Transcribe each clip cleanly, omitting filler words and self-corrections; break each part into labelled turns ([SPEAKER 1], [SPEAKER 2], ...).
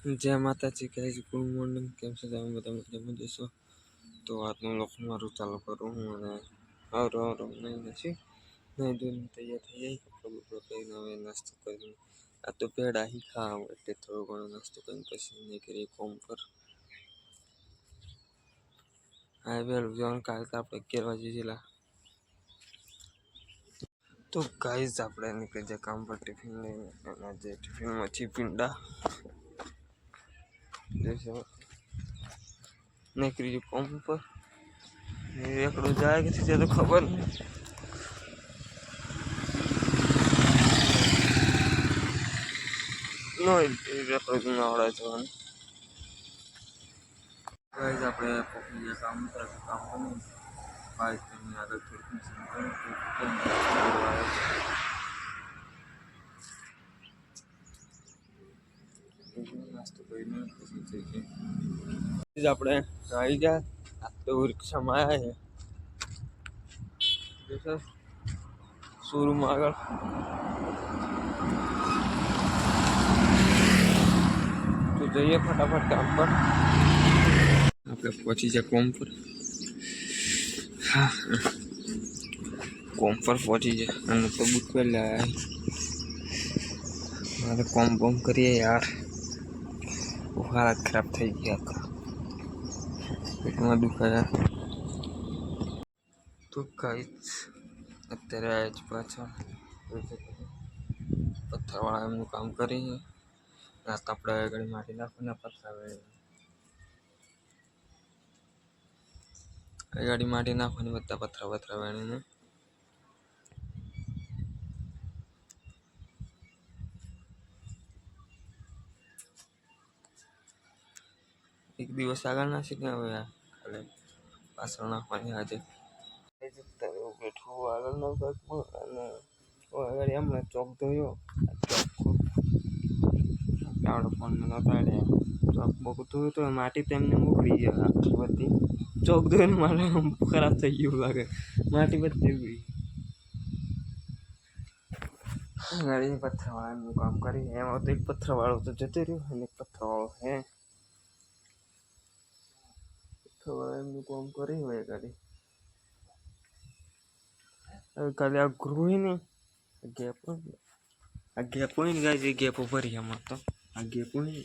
[SPEAKER 1] जय माता जी guys, good morning. કેમ છો તમે બધા મજામાં જશો? તો આજનો લોક મારું ચાલુ કરું હું અને આવ નહીં નથી નહીં ધોઈને તૈયાર થઈ જાય કપડો બપડો પહેરીને હવે નાસ્તો કરીને આ તો પેડા હી ખાવ એટલે થોડો ઘણો નાસ્તો કરીને પછી નીકળીએ કોમ પર. હા વહેલું જવાનું કાલે તો આપણે 11 વાગે જેલા. તો ગાઈસ આપણે નીકળી જાય કામ પર ટિફિન લઈને અને જે ટિફિનમાં છે પીંડા નીકળી કોમ પર. એકડો જાય કે છે તો ખબર નહીં. નો એકડો નાવડા જવાનું. ગાઈસ આપણે પહોંચી કામ પર કામ કરવું બાઈક ની આગળ થોડું નાસ્તો કરીને પછી જઈએ. આપણે આવી ગયા આ તો રિક્ષામાં આવ્યા છે શોરૂમ આગળ. તો જઈએ ફટાફટ કામ પર. આપણે પહોંચી જાય કોમ પર. હા કોમ પર પહોંચી જાય અને તો બુક પહેલા મારે કોમ બોમ કરીએ યાર. હાલત ખરાબ થઈ ગઈ આખા પેટમાં દુખાયા. તો ગાઈસ અત્યારે આજ પાછા પથ્થરવાળા એમનું કામ કરીએ. રાત આપણે આગળ માટી નાખવાના પથ્થર ગાડી માટી નાખવાની બધા પથ્થર વેણીને એક દિવસ આગળ નાખી ને હવે ખાલી પાછળ નાખવાની આજે બેઠું આગળ નો અને આગળ એમને ચોક ધોયો આવડો ફોન નતા ચોક બોક ધોયું તો માટી તેમને મોકલી ગયા આખી બધી ચોક ધોઈને મારે ખરાબ થઈ ગયું લાગે માટી બધી ઉગડી. ગાડી પથ્થરવાળાનું કામ કરી એમાં તો એક પથ્થરવાળો તો જતો રહ્યો અને એક પથ્થરવાળો હે એમનું કામ કરી હોય ગાડી. હવે કાલે આ ગૃહ ને ગેપ હોય ને ગાય ગેપ ઉભા રહી આમાં તો આ ગેપ હોય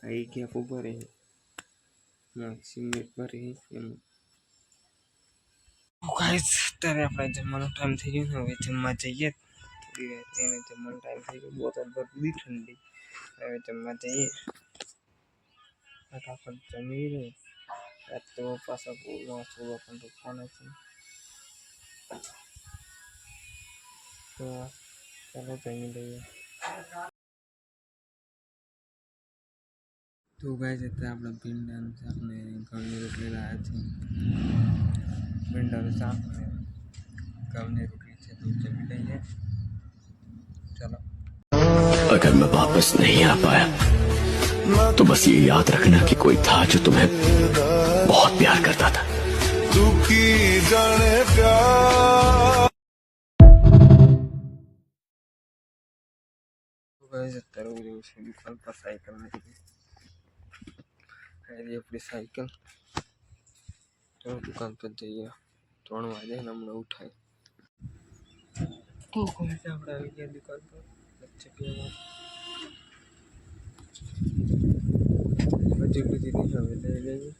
[SPEAKER 1] આ ગેપ ઉભા રહી સિમેન્ટ ભરી એમ. ગાઈસ અત્યારે આપણે જમવાનો ટાઈમ થઈ ગયો હવે જમવા જઈએ. એને જમવાનો ટાઈમ થઈ ગયો બોતલ ભરી ઠંડી હવે જમવા જઈએ ફટાફટ જમી લે. તો પાછા પણ ફોન છે તો ચાલો જમી લઈએ. તો ગાઈસ અત્યારે આપણે ભીંડાનું શાક ને ઘઉંની રોટલી લાવ્યા છે. ભીંડાનું શાક ને ઘઉંની રોટલી છે તો જમી લઈએ. चलो
[SPEAKER 2] अगर मैं वापस नहीं आ पाया तो बस ये याद रखना कि कोई था जो तुम्हें बहुत प्यार करता था. दुखी जाने प्यार.
[SPEAKER 1] गाइस અત્યારે હું રહ્યો છું દુકાન પર સાયકલ લઈને. આ આપણી સાયકલ તો દુકાન પર જઈએ 3 વાગે હમણાં ઉઠાય. તો કોઈ આપણે આવી ગયા દુકાન પર વચ્ચે પીવા બધી નહીં હવે લઈ લઈએ.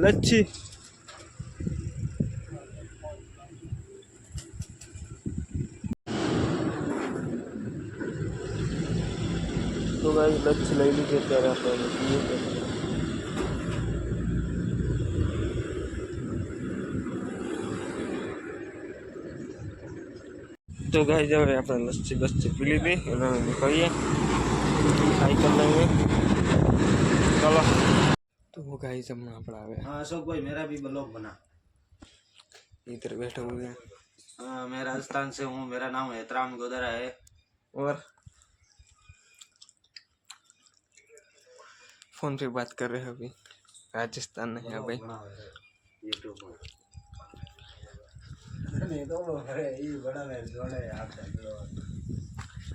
[SPEAKER 1] લચ્છી તો ગાઈસ લચ્છી લઈ લીધી અત્યારે આપણે પીએ. તો ગાઈસ હવે આપણે લચ્છી બચ્છી પી લીધી અને નીકળીએ સાયકલ લઈને. चलो तो गाइस हम अपना आ गए.
[SPEAKER 3] हाँ अशोक भाई मेरा भी ब्लॉग बना.
[SPEAKER 1] इधर बैठे हुए हैं.
[SPEAKER 3] हाँ मैं राजस्थान से हूँ. मेरा नाम हेतराम गोदरा है.
[SPEAKER 1] और फोन पे बात कर रहे हैं अभी. राजस्थान नहीं है भाई.
[SPEAKER 3] यूट्यूब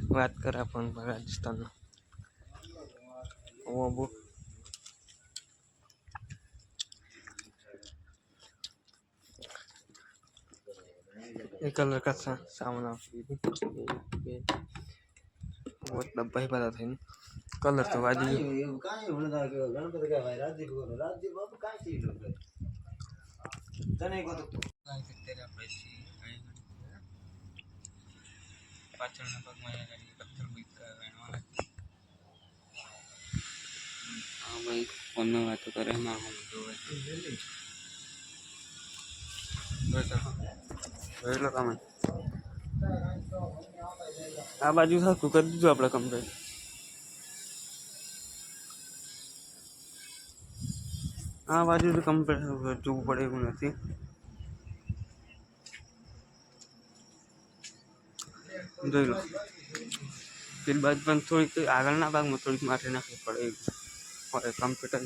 [SPEAKER 1] વાત કરા ફોન પર રાજસ્થાનનો ઓ બો ये कलर का सामान आप बहुत डब्बा ही पता था कलर तो वाजी પાછળના ભાગમાં ગાડી પથ્થર બીકવા વેણવાના હા ભાઈ ફોનમાં વાતો કરે માં હું જોવે જોઈ લો તમે આ બાજુ સરખું કરી દીધું આપણે કમ્પ્લીટ આ બાજુ તો કમ્પ્લીટ જોવું પડે એવું નથી જોઈ લો પેલી બાજુ પણ થોડીક આગળના ભાગમાં થોડીક માટી નાખવી પડે કમ્પ્યુટર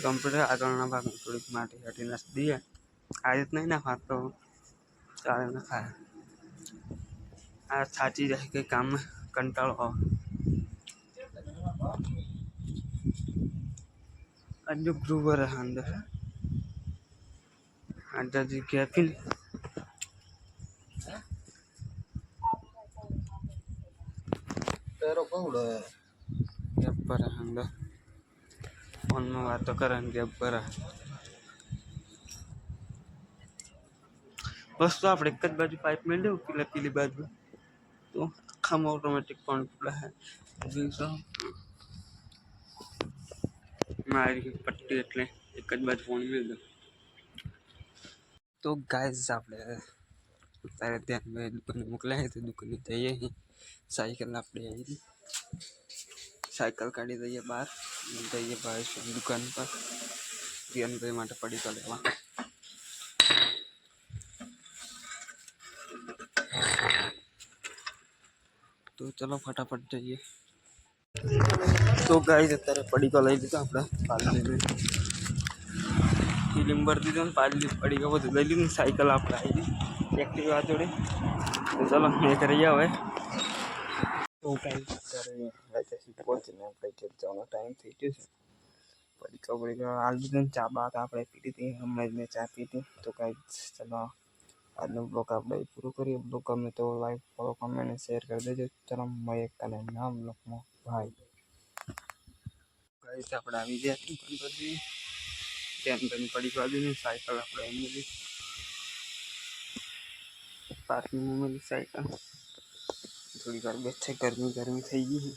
[SPEAKER 1] કમ્પ્યુટર આગળના ભાગમાં થોડીક માટી હાટી નાખી દઈએ આ રીત નહીં નાખવા તો ચાલે ના ખાય આ સાચી જાય કંઈ કામ કંટાળો આવે आज जो ग्रूवर है अंदर अंदर जी कैफिन
[SPEAKER 3] तेरो कौड़ है
[SPEAKER 1] गैप पर है अंदर फोन में बात तो करें गैप पर है बस तो आप एक बाजू पाइप में ले पीली बाजू तो खम ऑटोमेटिक पानी पूरा है मारी पट्टी એટલે એક જ બાજુ પાણી મેળ દો તો ગાઈઝ આપણે તારે ત્યાં મેં દુકાને મોકલાય તો દુકાને જઈએ સાયકલ આપણે આવી સાયકલ કાઢી દઈએ બહાર જઈએ ભાઈ દુકાન પર રિયનભાઈ માટે પડીકા લેવા તો ચલો ફટાફટ જઈએ तो गाइस અત્યારે પડીકા લઈ લીધા આપણે પાલી ફિલ્મ ભરી દીધો ને પાલી પડીકા બધું લઈ લીધું સાયકલ આપણે આવી એક્ટિવા જોડે તો ચલો એ કરીએ હવે તો ગાઈસ અત્યારે વાંચી પહોંચીને આપણે ઘેર જવાનો ટાઈમ થઈ ગયો છે પડીકા હાલ દીધું ને ચા બાત આપણે પીધી હતી હમણાં જ મેં ચા પીધી તો ગાઈસ ચલો આજનો બ્લોગ આપણે પૂરો કરીએ બ્લોગ ગમે તો લાઈક ફોલો કમેન્ટ અને શેર કરી દેજો ચલો મળીએ કાલે નામ બ્લોગમાં ભાઈ ગાઈસ આપણે આવી ગયા દુકાન પરથી ત્યાં બની પડી બાજુની સાયકલ આપણે એમની પાર્કિંગમાં મેલી સાયકલ થોડી વાર બેઠે ગરમી થઈ ગઈ